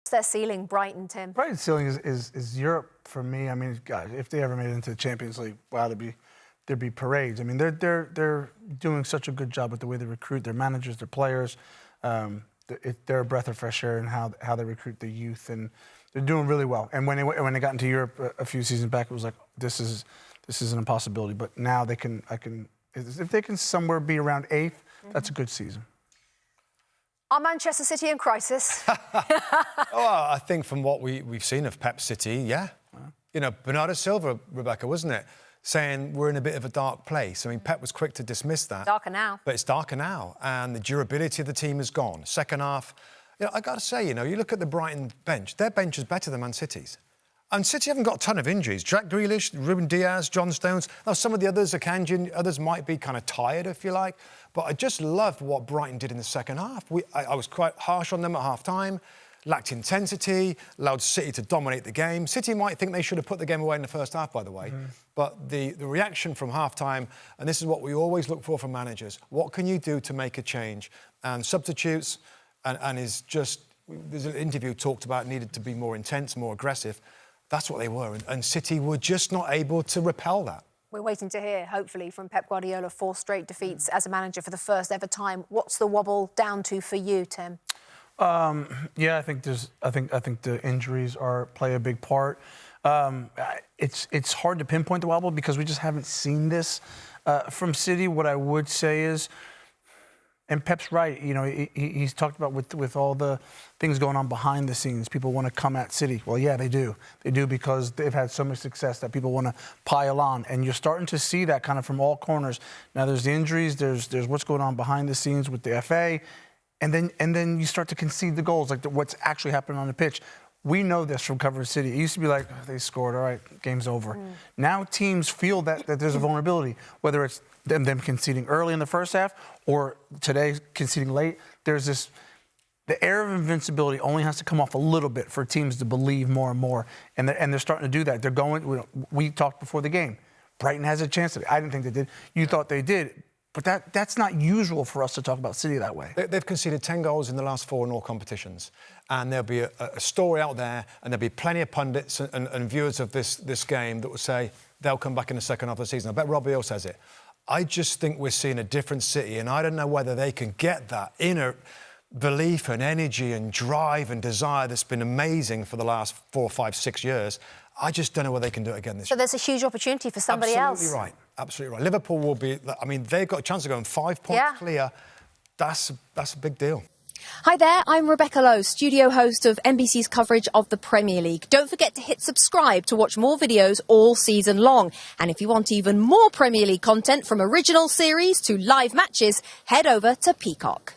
Their ceiling, Brighton, Tim? Brighton's ceiling is Europe for me. I mean, God, if they ever made it into the Champions League, wow, there'd be parades. I mean, they're doing such a good job with the way they recruit their managers, their players. They're a breath of fresh air in how they recruit the youth, and they're doing really well. And when they got into Europe a few seasons back, it was like this is an impossibility. But now if they can somewhere be around 8th, that's a good season. Are Manchester City in crisis? Oh, I think from what we've seen of Pep City, yeah. You know, Bernardo Silva, Rebecca, wasn't it? Saying we're in a bit of a dark place. I mean, Pep was quick to dismiss that. Darker now. But it's darker now. And the durability of the team is gone. Second half, you know, I got to say, you know, you look at the Brighton bench, their bench is better than Man City's. And City haven't got a ton of injuries. Jack Grealish, Ruben Diaz, John Stones. Now, some of the others, Akanji, others might be kind of tired, if you like. But I just loved what Brighton did in the second half. I was quite harsh on them at half-time. Lacked intensity, allowed City to dominate the game. City might think they should have put the game away in the first half, by the way. But the reaction from half-time, and this is what we always look for from managers, what can you do to make a change? And substitutes, and is just, there's an interview talked about needed to be more intense, more aggressive. That's what they were, and City were just not able to repel that. We're waiting to hear, hopefully, from Pep Guardiola, 4 straight defeats as a manager for the first ever time. What's the wobble down to for you, Tim? Yeah, I think the injuries play a big part. It's hard to pinpoint the wobble because we just haven't seen this from City. What I would say is, and Pep's right, you know, he's talked about with all the things going on behind the scenes, people want to come at City. Well, yeah, they do. They do because they've had so much success that people want to pile on. And you're starting to see that kind of from all corners. Now, there's the injuries, there's what's going on behind the scenes with the FA, and then you start to concede the goals, like what's actually happening on the pitch. We know this from covering City. It used to be like, oh, they scored, all right, game's over. Now teams feel that there's a vulnerability, whether it's them conceding early in the first half or today conceding late. There's the air of invincibility only has to come off a little bit for teams to believe more and more, and they're starting to do that. They're going. We talked before the game. Brighton has a chance today. I didn't think they did. You thought they did. But that's not usual for us to talk about City that way. They've conceded 10 goals in the last 4 in all competitions. And there'll be a story out there, and there'll be plenty of pundits and viewers of this game that will say they'll come back in the second half of the season. I bet Robbie says it. I just think we're seeing a different City, and I don't know whether they can get that inner belief and energy and drive and desire that's been amazing for the last 4, 5, 6 years. I just don't know whether they can do it again this year. So there's a huge opportunity for somebody else. Absolutely right. Absolutely right. Liverpool will be, I mean, they've got a chance of going 5 points clear. That's a big deal. Hi there, I'm Rebecca Lowe, studio host of NBC's coverage of the Premier League. Don't forget to hit subscribe to watch more videos all season long. And if you want even more Premier League content, from original series to live matches, head over to Peacock.